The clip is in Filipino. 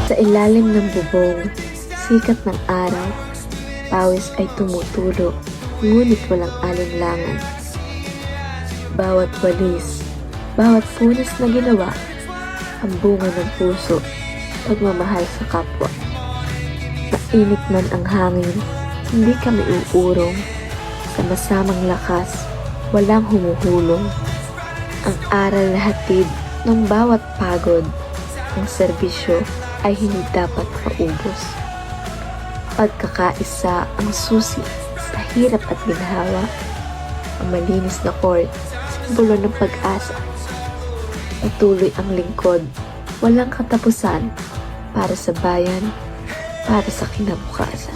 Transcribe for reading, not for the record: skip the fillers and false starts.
Sa ilalim ng bubong, sikat ng araw, pawis ay tumutulo, ngunit walang alinlangan. Bawat walis, bawat punas na ginawa, ang bunga ng puso, pagmamahal sa kapwa. Mainit man ang hangin, hindi kami uurong. Sa masamang lakas, walang humuhulong. Ang aral na hatid ng bawat pagod, ang serbisyo ay hindi dapat maubos. Pagkakaisa ang susi sa hirap at ginhawa. Ang malinis na court, simbolo ng pag-asa. Patuloy ang lingkod, walang katapusan, para sa bayan, para sa kinabukasan.